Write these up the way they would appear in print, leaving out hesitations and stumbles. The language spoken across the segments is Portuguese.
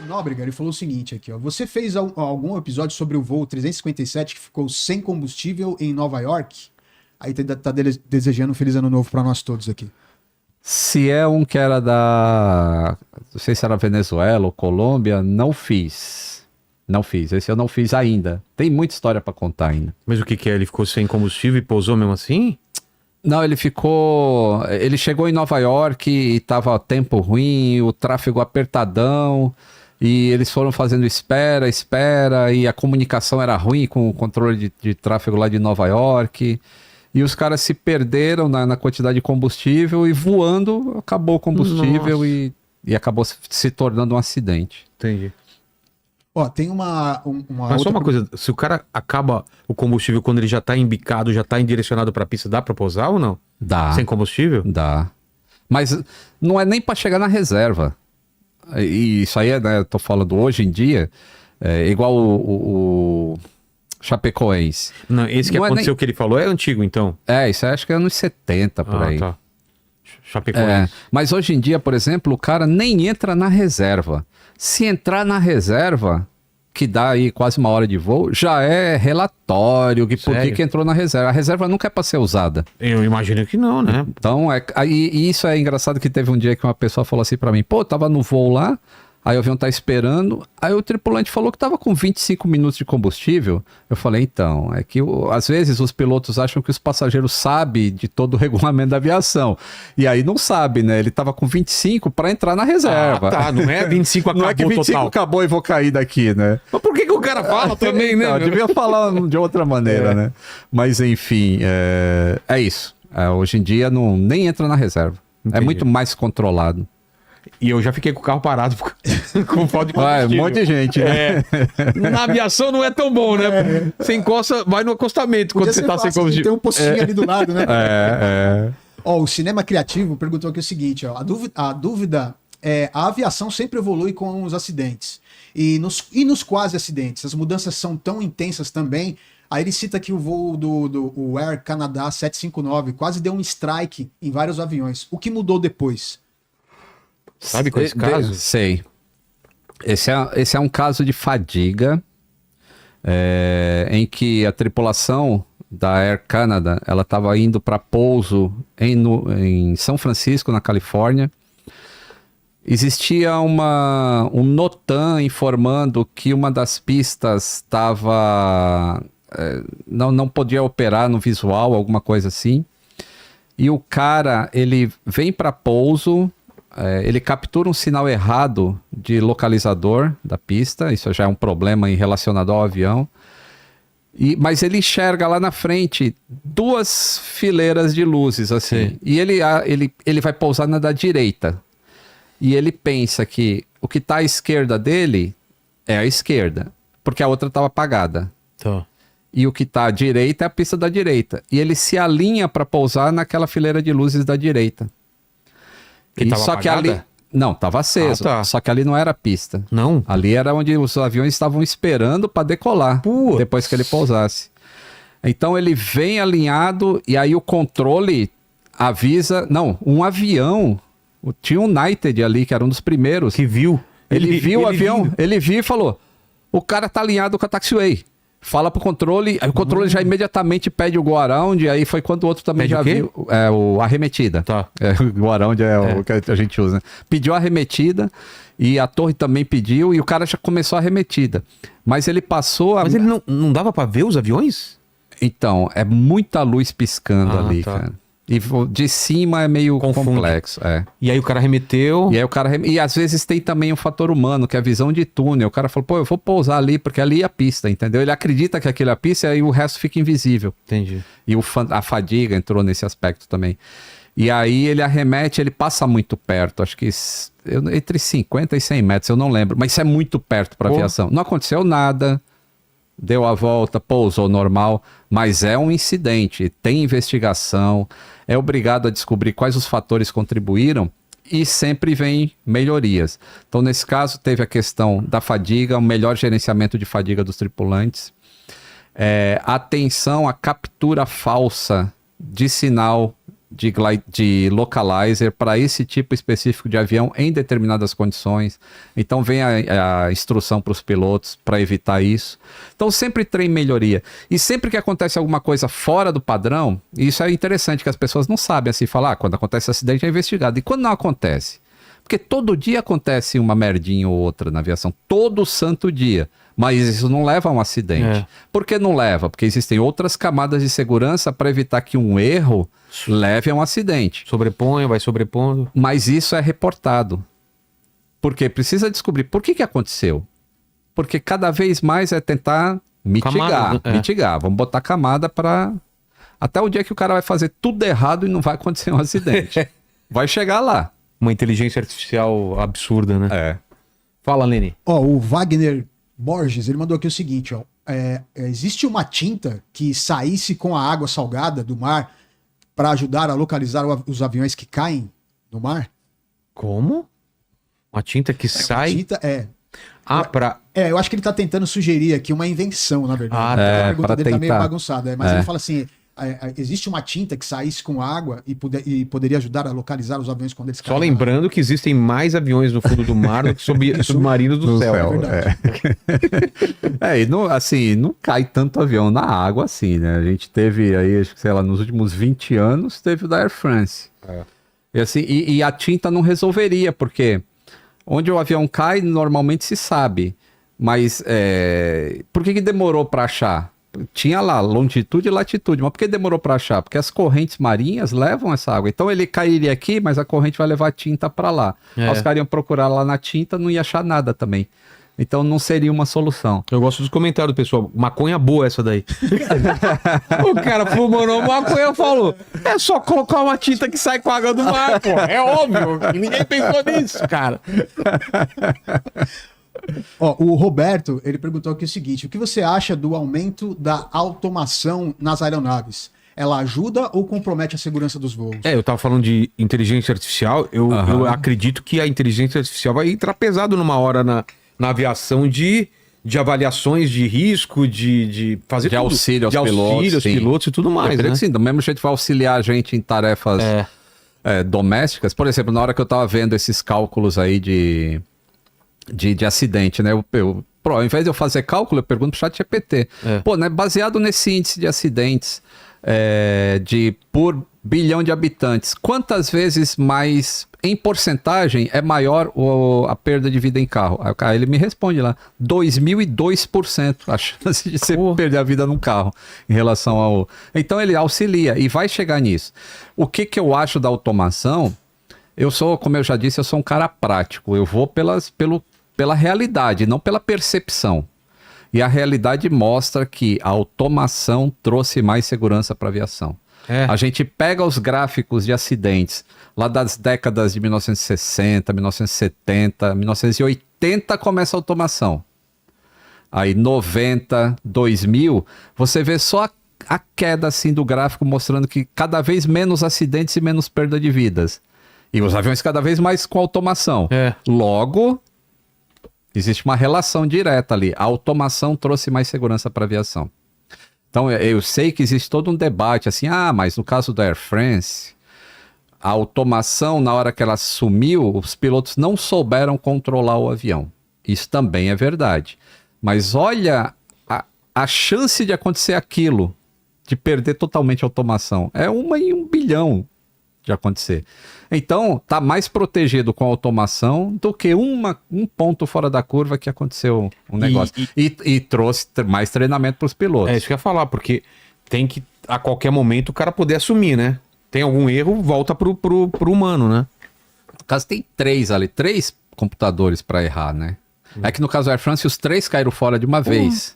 Nóbrega, ele falou o seguinte aqui, ó. Você fez algum episódio sobre o voo 357 que ficou sem combustível em Nova York? Aí tá desejando um feliz ano novo para nós todos aqui. Se é um que era não sei se era Venezuela ou Colômbia, não fiz. Não fiz. Esse eu não fiz ainda. Tem muita história para contar ainda. Mas o que que é? Ele ficou sem combustível e pousou mesmo assim? Não, ele chegou em Nova York e tava tempo ruim, o tráfego apertadão, e eles foram fazendo espera, e a comunicação era ruim com o controle de tráfego lá de Nova York, e os caras se perderam na quantidade de combustível, e voando acabou o combustível e acabou se tornando um acidente. Entendi. Ó, tem uma Mas só uma coisa, se o cara acaba o combustível quando ele já tá embicado, já tá direcionado pra pista, dá pra pousar ou não? Dá. Sem combustível? Dá. Mas não é nem para chegar na reserva. E isso aí, né, eu tô falando hoje em dia, igual o Chapecoense. Não, esse que aconteceu que ele falou é antigo, então? Isso aí acho que é anos 70, por aí. Tá. Chapecoense. Mas hoje em dia, por exemplo, o cara nem entra na reserva. Se entrar na reserva, que dá aí quase uma hora de voo, já é relatório por que entrou na reserva. A reserva nunca é para ser usada. Eu imagino que não, né? Então, e isso é engraçado que teve um dia que uma pessoa falou assim para mim, pô, tava no voo lá, aí o avião tá esperando, aí o tripulante falou que tava com 25 minutos de combustível. Eu falei, então, é que às vezes os pilotos acham que os passageiros sabem de todo o regulamento da aviação. E aí não sabe, né? Ele tava com 25 para entrar na reserva. Tá, não é 25 acabou não é que 25 total. Acabou e vou cair daqui, né? Mas por que o cara fala também, né? Não, devia falar de outra maneira, né? Mas enfim, é isso. Hoje em dia nem entra na reserva. Entendi. É muito mais controlado. E eu já fiquei com o carro parado com falta de combustível. Um monte de gente, né? Na aviação não é tão bom, né? Você encosta, vai no acostamento quando você tá sem combustível. Tem um postinho ali do lado, né? Ó, o Cinema Criativo perguntou aqui o seguinte, ó. A dúvida é, a aviação sempre evolui com os acidentes. E nos quase acidentes, as mudanças são tão intensas também. Aí ele cita que o voo do Air Canada 759 quase deu um strike em vários aviões. O que mudou depois? Sabe qual é esse caso? Sei. Esse é um caso de fadiga em que a tripulação da Air Canada ela estava indo para pouso em São Francisco, na Califórnia. Existia um NOTAM informando que uma das pistas estava não podia operar no visual, alguma coisa assim. E o cara, ele vem para pouso, ele captura um sinal errado de localizador da pista, isso já é um problema relacionado ao avião, mas ele enxerga lá na frente 2 fileiras de luzes, assim, sim. E ele vai pousar na da direita, e ele pensa que o que está à esquerda dele é a esquerda, porque a outra estava apagada. Tá. E o que está à direita é a pista da direita, e ele se alinha para pousar naquela fileira de luzes da direita. Só apagada? Que ali não, estava aceso. Tá. Só que ali não era pista. Não. Ali era onde os aviões estavam esperando para decolar. Putz. Depois que ele pousasse. Então ele vem alinhado e aí o controle avisa. Não, um avião. Tinha um United ali, que era um dos primeiros. Que viu. Ele viu o avião. Ele viu e falou: o cara tá alinhado com a taxiway. Fala pro controle, aí o controle já imediatamente pede o go around, aí foi quando o outro também já viu. O arremetida. Tá. O go around o que a gente usa. Pediu a arremetida e a torre também pediu e o cara já começou a arremetida. Mas ele passou a... Mas ele não dava pra ver os aviões? Então, é muita luz piscando ali, tá. Cara. E de cima é meio complexo. E aí o cara remeteu. E às vezes tem também um fator humano, que é a visão de túnel. O cara falou, pô, eu vou pousar ali, porque ali é a pista, entendeu? Ele acredita que aquilo é a pista e aí o resto fica invisível. Entendi. E a fadiga entrou nesse aspecto também. E aí ele arremete, ele passa muito perto, acho que entre 50 e 100 metros, eu não lembro. Mas isso é muito perto para aviação. Não aconteceu nada. Deu a volta, pousou normal, mas é um incidente, tem investigação, é obrigado a descobrir quais os fatores contribuíram e sempre vem melhorias. Então, nesse caso, teve a questão da fadiga, um melhor gerenciamento de fadiga dos tripulantes, atenção à captura falsa de sinal de localizer para esse tipo específico de avião em determinadas condições. Então vem a instrução para os pilotos para evitar isso. Então sempre tem melhoria. E sempre que acontece alguma coisa fora do padrão, isso é interessante que as pessoas não sabem assim falar, quando acontece acidente é investigado. E quando não acontece? Porque todo dia acontece uma merdinha ou outra na aviação, todo santo dia. Mas isso não leva a um acidente. É. Por que não leva? Porque existem outras camadas de segurança para evitar que um erro leve a um acidente. Sobrepõe, vai sobrepondo. Mas isso é reportado. Porque precisa descobrir por que aconteceu. Porque cada vez mais é tentar mitigar. Camada, é. Mitigar. Vamos botar camada para... Até o dia que o cara vai fazer tudo errado e não vai acontecer um acidente. Vai chegar lá. Uma inteligência artificial absurda, né? É. Fala, Lene. Ó, o Wagner Borges, ele mandou aqui o seguinte, ó. Existe uma tinta que saísse com a água salgada do mar para ajudar a localizar os aviões que caem no mar? Como? Uma tinta que sai... Tinta, Eu eu acho que ele tá tentando sugerir aqui uma invenção, na verdade. Ah, A é, pergunta pra dele tá meio tentar. bagunçada. Mas ele fala assim, existe uma tinta que saísse com água e poderia ajudar a localizar os aviões quando eles Só caem. lembrando que existem mais aviões no fundo do mar do que submarinos do No céu. céu, verdade. E não, assim, não cai tanto avião na água assim, né? A gente teve aí, acho que, sei lá, nos últimos 20 anos, teve o da Air France. E, assim, e a tinta não resolveria, porque onde o avião cai, normalmente se sabe. Mas por que demorou para achar? Tinha lá longitude e latitude, mas por que demorou para achar? Porque as correntes marinhas levam essa água. Então ele cairia aqui, mas a corrente vai levar a tinta para lá. Aí os caras iam procurar lá na tinta, não ia achar nada também. Então não seria uma solução. Eu gosto dos comentários, pessoal. Maconha boa essa daí. O cara fumou maconha e falou: é só colocar uma tinta que sai com a água do mar, pô. É óbvio. Ninguém pensou nisso, cara. Ó, o Roberto, ele perguntou aqui o seguinte, o que você acha do aumento da automação nas aeronaves? Ela ajuda ou compromete a segurança dos voos? Eu tava falando de inteligência artificial. Eu acredito que a inteligência artificial vai entrar pesado numa hora na aviação de avaliações de risco, de fazer De tudo. auxílio aos de pilotos, auxílio aos sim. pilotos e tudo Eu mais, creio né? que sim, do mesmo jeito vai auxiliar a gente em tarefas domésticas. Por exemplo, na hora que eu tava vendo esses cálculos aí de acidente, né? Ao invés de eu fazer cálculo, eu pergunto pro chat GPT. Pô, né? Baseado nesse índice de acidentes por bilhão de habitantes, quantas vezes mais, em porcentagem, é maior a perda de vida em carro? Aí ele me responde lá, 2002% a chance de você perder a vida num carro em relação ao... Então ele auxilia e vai chegar nisso. O que eu acho da automação? Eu sou, como eu já disse, eu sou um cara prático. Eu vou pela realidade, não pela percepção. E a realidade mostra que a automação trouxe mais segurança para a aviação. A gente pega os gráficos de acidentes lá das décadas de 1960, 1970, 1980 começa a automação. Aí 90, 2000, você vê só a queda assim do gráfico mostrando que cada vez menos acidentes e menos perda de vidas. E os aviões cada vez mais com automação. Logo, existe uma relação direta ali. A automação trouxe mais segurança para a aviação. Então, eu sei que existe todo um debate assim, mas no caso da Air France, a automação, na hora que ela sumiu, os pilotos não souberam controlar o avião. Isso também é verdade. Mas olha a chance de acontecer aquilo, de perder totalmente a automação. É 1 em 1 bilhão de acontecer. Então, tá mais protegido com a automação do que um ponto fora da curva que aconteceu um negócio. E trouxe mais treinamento para os pilotos. É isso que eu ia falar, porque tem que, a qualquer momento, o cara poder assumir, né? Tem algum erro, volta pro humano, né? No caso, tem 3 computadores para errar, né? É que no caso da Air France, os 3 caíram fora de uma vez.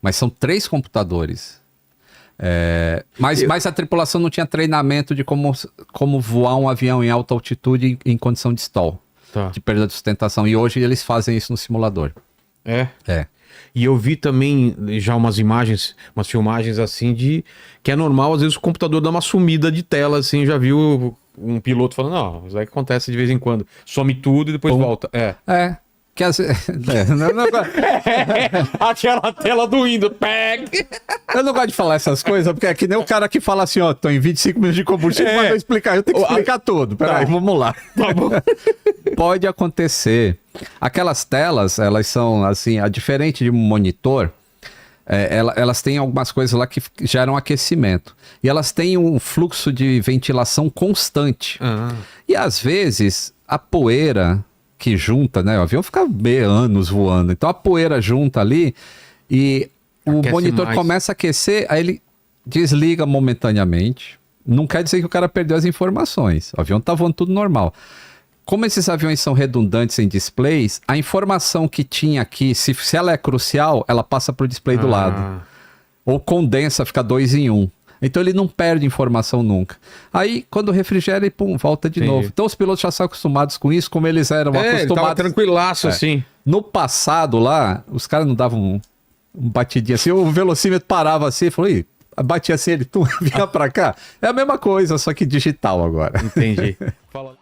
Mas são 3 computadores. Mas a tripulação não tinha treinamento de como voar um avião em alta altitude em condição de stall, de perda de sustentação. E hoje eles fazem isso no simulador. E eu vi também já umas filmagens assim que é normal, às vezes o computador dá uma sumida de tela, assim, já viu um piloto falando, não, isso aí acontece de vez em quando. Some tudo e depois volta. Que às vezes... Aquela tela do Windows. Eu não gosto de falar essas coisas, porque é que nem o cara que fala assim, ó, tô em 25 minutos de combustível, mas eu explicar. Eu tenho que explicar tudo. Peraí, vamos lá. Tá bom. Pode acontecer. Aquelas telas, elas são, assim, diferente de um monitor, elas têm algumas coisas lá que geram aquecimento. E elas têm um fluxo de ventilação constante. E às vezes, a poeira que junta, né? O avião fica anos voando. Então a poeira junta ali e o Aquece monitor mais. começa a aquecer, aí ele desliga momentaneamente. Não quer dizer que o cara perdeu as informações. O avião tá voando tudo normal. Como esses aviões são redundantes em displays, a informação que tinha aqui, se ela é crucial, ela passa para o display do lado. Ou condensa, fica 2 em 1. Então ele não perde informação nunca. Aí, quando refrigera, e pum, volta de novo. Então os pilotos já são acostumados com isso, como eles eram Ele tava acostumados. tranquilaço, assim. No passado lá, os caras não davam um batidinho assim, o velocímetro parava assim e falou, ih, batia assim, ele vinha pra cá. É a mesma coisa, só que digital agora. Entendi. Fala.